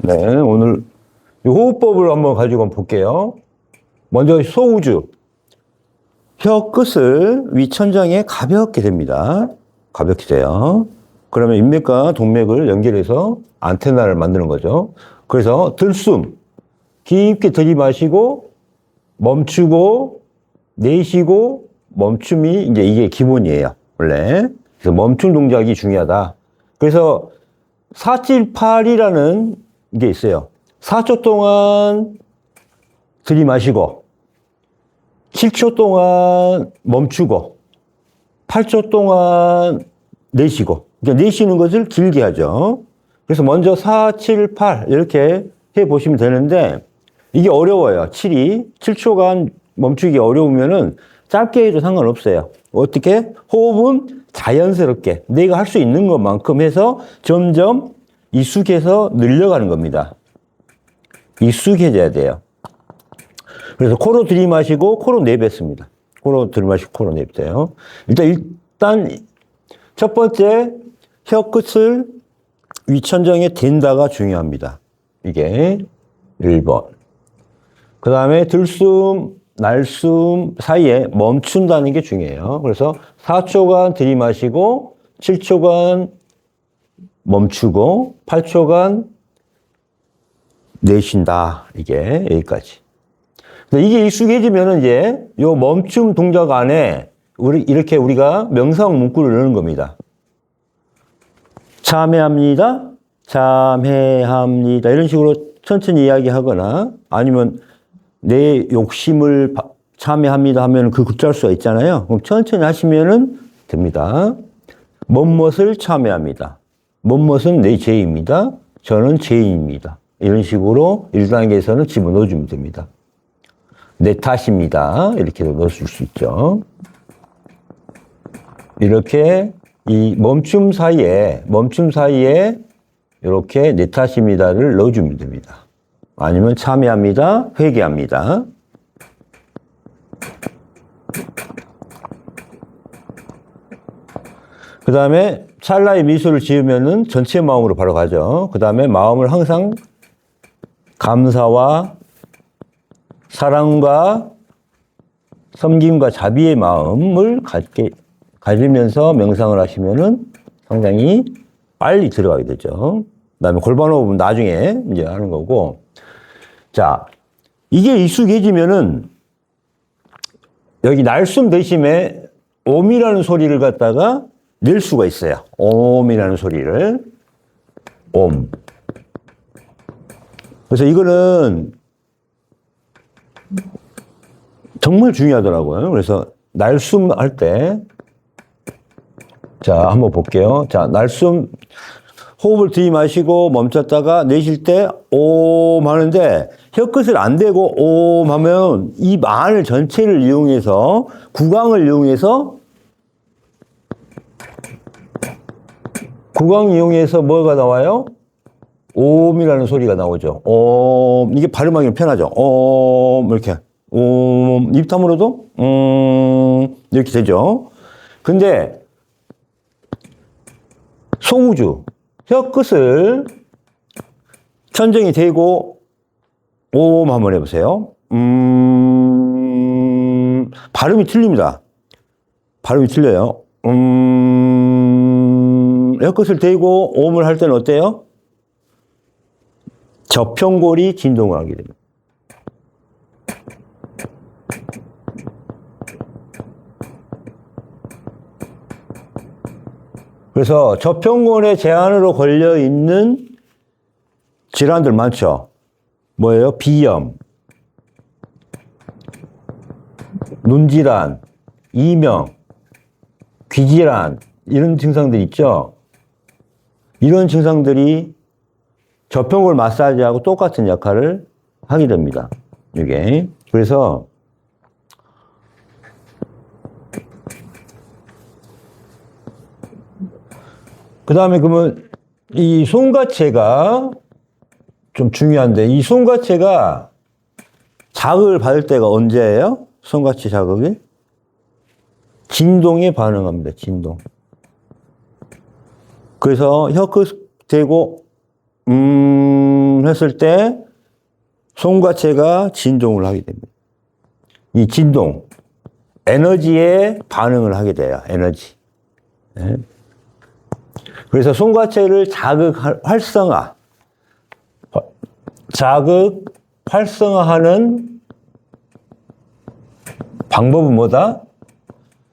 네, 오늘 이 호흡법을 한번 가지고 볼게요. 먼저 소우주. 혀 끝을 위천장에 가볍게 댑니다. 가볍게 돼요. 그러면 인맥과 동맥을 연결해서 안테나를 만드는 거죠. 그래서 들숨. 깊게 들이마시고, 멈추고, 내쉬고, 멈춤이 이제 이게 기본이에요. 원래. 그래서 멈춤 동작이 중요하다. 그래서 478이라는 게 있어요. 4초 동안 들이마시고, 7초 동안 멈추고, 8초 동안 내쉬고. 그러니까 내쉬는 것을 길게 하죠. 그래서 먼저 4, 7, 8 이렇게 해보시면 되는데, 이게 어려워요. 7초간 멈추기 어려우면은 짧게 해도 상관없어요. 어떻게? 호흡은 자연스럽게 내가 할 수 있는 것만큼 해서 점점 익숙해서 늘려가는 겁니다. 익숙해져야 돼요. 그래서 코로 들이마시고 코로 내뱉습니다. 코로 들이마시고 코로 내뱉어요. 일단 첫 번째 혀 끝을 위천장에 댄다가 중요합니다. 이게 1번. 그 다음에 들숨, 날숨 사이에 멈춘다는 게 중요해요. 그래서 4초간 들이마시고 7초간 멈추고 8초간 내쉰다. 이게 여기까지. 이게 익숙해지면 이제 요 멈춤 동작 안에 이렇게 우리가 명상 문구를 넣는 겁니다. 참회합니다. 참회합니다. 이런 식으로 천천히 이야기하거나 아니면 내 욕심을 참회합니다 하면 그 글자일 수가 있잖아요. 그럼 천천히 하시면은 됩니다. 뭐뭇을 참회합니다. 뭐뭇은 내 죄입니다. 저는 죄인입니다. 이런 식으로 1단계에서는 집어넣어주면 됩니다. 내 탓입니다. 이렇게도 넣어줄 수 있죠. 이렇게 이 멈춤 사이에 이렇게 내 탓입니다를 넣어주면 됩니다. 아니면 참여합니다. 회개합니다. 그 다음에 찰나의 미소를 지으면은 전체 마음으로 바로 가죠. 그 다음에 마음을 항상 감사와 사랑과 섬김과 자비의 마음을 가지면서 명상을 하시면은 상당히 빨리 들어가게 되죠. 그 다음에 골반 호흡은 나중에 이제 하는 거고. 자, 이게 익숙해지면은 여기 날숨 대신에 옴이라는 소리를 갖다가 낼 수가 있어요. 옴이라는 소리를. 옴. 그래서 이거는 정말 중요하더라고요. 그래서 날숨 할 때, 자, 한번 볼게요. 자, 날숨, 호흡을 들이마시고 멈췄다가 내쉴 때, 옴 하는데, 혀끝을 안 대고 옴 하면 입 안을 전체를 이용해서, 구강을 이용해서 뭐가 나와요? 옴이라는 소리가 나오죠. 옴. 이게 발음하기는 편하죠. 옴. 이렇게. 옴. 입 다물어도, 이렇게 되죠. 근데, 소우주. 혀 끝을 천정이 대고, 옴 한번 해보세요. 발음이 틀립니다. 발음이 틀려요. 혀 끝을 대고 옴을 할 때는 어때요? 저평골이 진동을 하게 됩니다. 그래서 저평골의 제한으로 걸려 있는 질환들 많죠. 뭐예요? 비염, 눈질환, 이명, 귀질환 이런 증상들 있죠. 이런 증상들이 저평골 마사지하고 똑같은 역할을 하게 됩니다. 이게. 그래서 그 다음에 그러면 이 손가체가 좀 중요한데 이 손가체가 자극을 받을 때가 언제예요? 손가체 자극이? 진동에 반응합니다. 진동. 그래서 혀끝 대고 했을 때 송과체가 진동을 하게 됩니다. 이 진동, 에너지에 반응을 하게 돼요. 에너지. 네. 그래서 송과체를 활성화하는 방법은 뭐다?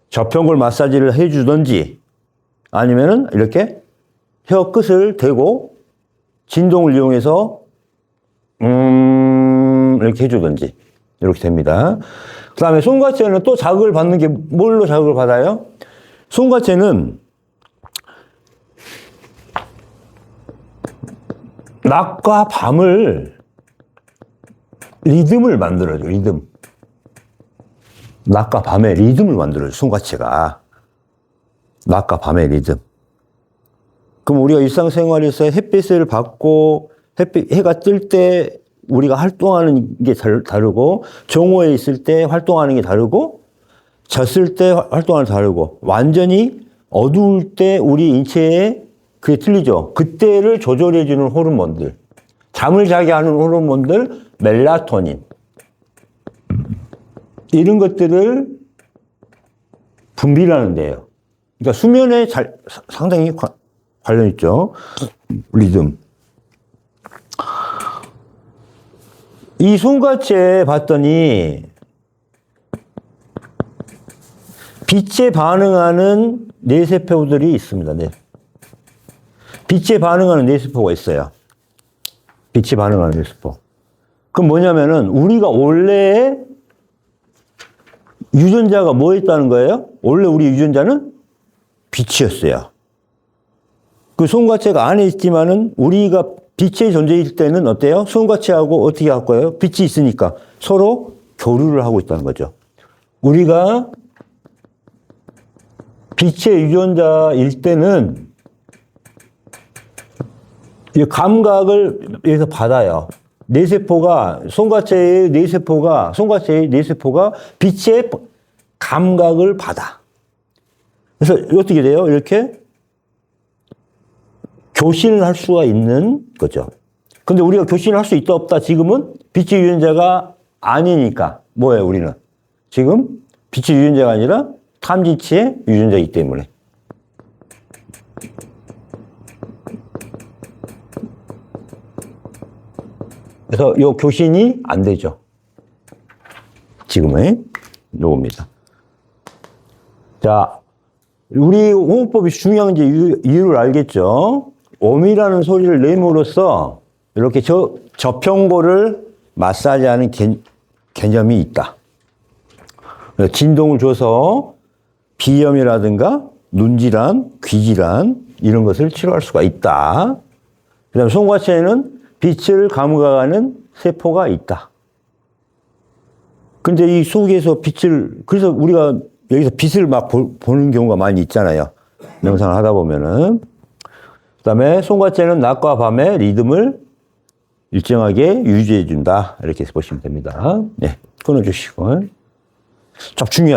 저평골 마사지를 해주든지 아니면은 이렇게 혀 끝을 대고 진동을 이용해서 이렇게 해주든지 이렇게 됩니다. 그 다음에 송과체는 또 자극을 받는 게 뭘로 자극을 받아요? 송과체는 낮과 밤을 리듬을 만들어줘. 리듬. 낮과 밤의 리듬을 만들어줘. 송과체가. 낮과 밤의 리듬. 그럼 우리가 일상생활에서 햇빛을 받고 해가 뜰 때 우리가 활동하는 게 다르고 정오에 있을 때 활동하는 게 다르고 졌을 때 활동하는 게 다르고 완전히 어두울 때 우리 인체에 그게 틀리죠. 그때를 조절해주는 호르몬들. 잠을 자게 하는 호르몬들, 멜라토닌. 이런 것들을 분비를 하는데요. 그러니까 수면에 상당히 관련 있죠. 리듬. 이 송과체 봤더니 빛에 반응하는 뇌세포들이 있습니다. 네. 빛에 반응하는 뇌세포가 있어요. 빛에 반응하는 뇌세포. 그럼 뭐냐면은 우리가 원래 유전자가 뭐였다는 거예요? 원래 우리 유전자는 빛이었어요. 그 송과체가 안에 있지만은 우리가 빛의 존재일 때는 어때요? 송과체하고 어떻게 할 거예요? 빛이 있으니까 서로 교류를 하고 있다는 거죠. 우리가 빛의 유전자일 때는 이 감각을 여기서 받아요. 뇌세포가, 송과체의 뇌세포가 빛의 감각을 받아. 그래서 어떻게 돼요? 이렇게 교신을 할 수가 있는 거죠. 근데 우리가 교신을 할 수 있다 없다 지금은 빛의 유전자가 아니니까 뭐예요 우리는? 지금 빛의 유전자가 아니라 탐지치의 유전자이기 때문에. 그래서 이 교신이 안 되죠. 지금의 요겁니다. 자, 우리 호흡법이 중요한 이유를 알겠죠? 옴이라는 소리를 내므로써 이렇게 저평골을 마사지하는 개념이 있다. 진동을 줘서 비염이라든가 눈질환, 귀질환 이런 것을 치료할 수가 있다. 그 다음에 송과체에는 빛을 감각하는 세포가 있다. 근데 이 속에서 그래서 우리가 여기서 빛을 막 보는 경우가 많이 있잖아요. 명상을 하다 보면은. 그 다음에 송과체는 낮과 밤의 리듬을 일정하게 유지해준다. 이렇게 보시면 됩니다. 네. 끊어주시고. 참 중요하죠.